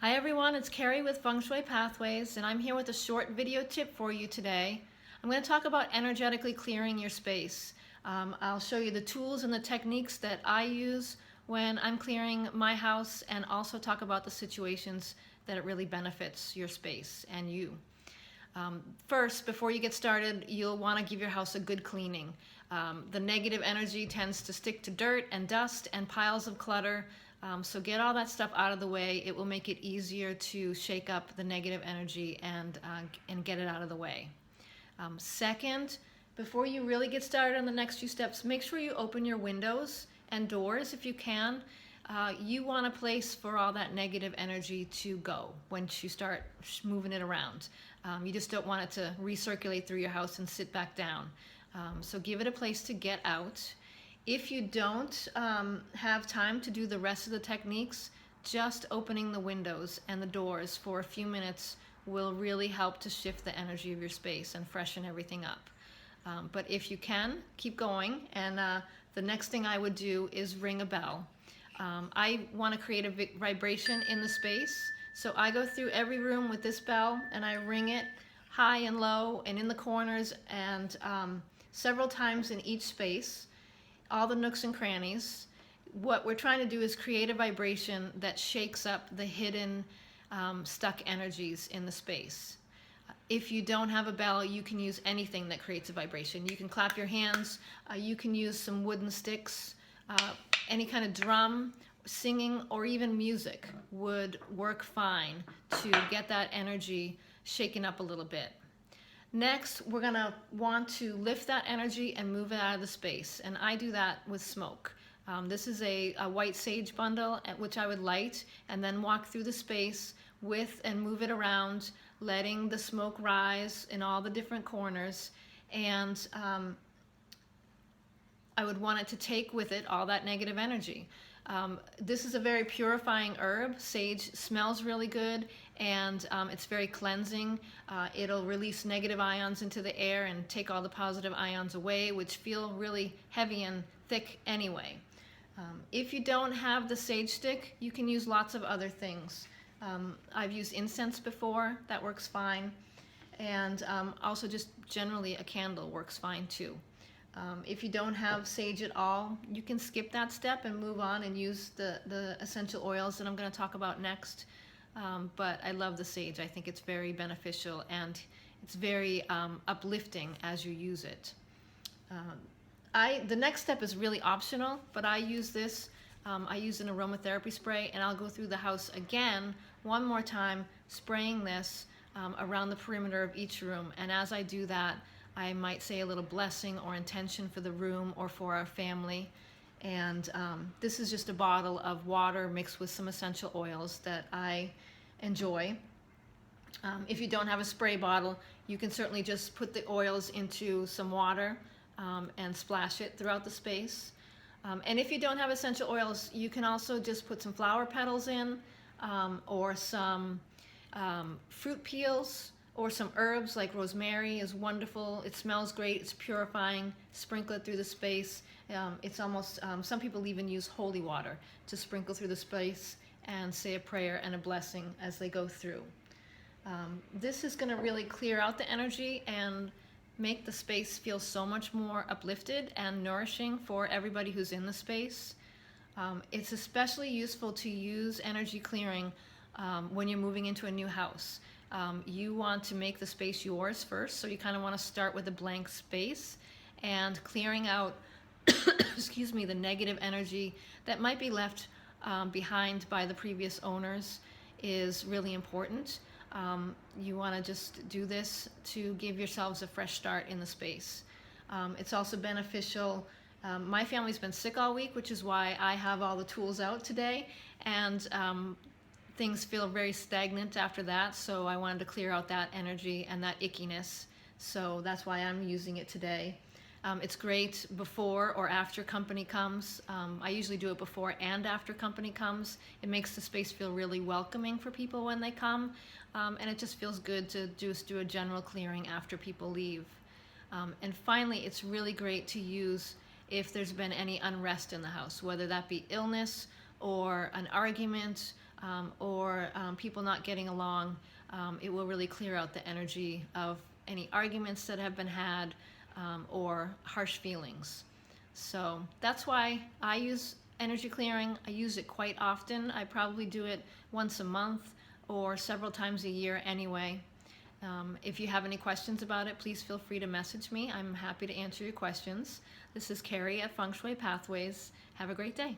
Hi everyone, it's Kerri with Feng Shui Pathways, and I'm here with a short video tip for you today. I'm going to talk about energetically clearing your space. I'll show you the tools and the techniques that I use when I'm clearing my house, and also talk about the situations that it really benefits your space and you. First, before you get started, you'll want to give your house a good cleaning. The negative energy tends to stick to dirt and dust and piles of clutter. So get all that stuff out of the way. It will make it easier to shake up the negative energy and get it out of the way. Second, before you really get started on the next few steps, make sure you open your windows and doors if you can. You want a place for all that negative energy to go once you start moving it around. You just don't want it to recirculate through your house and sit back down. So give it a place to get out. If you don't have time to do the rest of the techniques, just opening the windows and the doors for a few minutes will really help to shift the energy of your space and freshen everything up. But if you can, keep going, and the next thing I would do is ring a bell. I want to create a vibration in the space, so I go through every room with this bell and I ring it high and low and in the corners, and several times in each space, all the nooks and crannies. What we're trying to do is create a vibration that shakes up the hidden stuck energies in the space. If you don't have a bell, you can use anything that creates a vibration. You can clap your hands, you can use some wooden sticks, any kind of drum, singing, or even music would work fine to get that energy shaken up a little bit. Next, we're going to want to lift that energy and move it out of the space, and I do that with smoke. This is a white sage bundle, which I would light and then walk through the space with and move it around, letting the smoke rise in all the different corners, and I would want it to take with it all that negative energy. This is a very purifying herb. Sage smells really good, and it's very cleansing. It'll release negative ions into the air and take all the positive ions away, which feel really heavy and thick anyway. If you don't have the sage stick, you can use lots of other things. I've used incense before, that works fine, and also just generally a candle works fine too. If you don't have sage at all, you can skip that step and move on and use the essential oils that I'm going to talk about next. But I love the sage. I think it's very beneficial, and it's very uplifting as you use it. The next step is really optional, but I use this. I use an aromatherapy spray, and I'll go through the house again one more time, spraying this around the perimeter of each room. And as I do that, I might say a little blessing or intention for the room or for our family. And this is just a bottle of water mixed with some essential oils that I enjoy. If you don't have a spray bottle, you can certainly just put the oils into some water and splash it throughout the space. And if you don't have essential oils, you can also just put some flower petals in, or some fruit peels, or some herbs like rosemary is wonderful. It smells great, it's purifying. Sprinkle it through the space. It's almost, some people even use holy water to sprinkle through the space and say a prayer and a blessing as they go through. This is going to really clear out the energy and make the space feel so much more uplifted and nourishing for everybody who's in the space. It's especially useful to use energy clearing when you're moving into a new house. You want to make the space yours first, so you kind of want to start with a blank space and clearing out excuse me, the negative energy that might be left behind by the previous owners is really important. You want to just do this to give yourselves a fresh start in the space. It's also beneficial. My family's been sick all week, which is why I have all the tools out today, and things feel very stagnant after that, so I wanted to clear out that energy and that ickiness, so that's why I'm using it today. It's great before or after company comes. I usually do it before and after company comes. It makes the space feel really welcoming for people when they come, and it just feels good to just do a general clearing after people leave. And finally, it's really great to use if there's been any unrest in the house, whether that be illness or an argument, or people not getting along, it will really clear out the energy of any arguments that have been had, or harsh feelings. So that's why I use energy clearing. I use it quite often. I probably do it once a month or several times a year anyway. If you have any questions about it, please feel free to message me. I'm happy to answer your questions. This is Kerri at Feng Shui Pathways. Have a great day.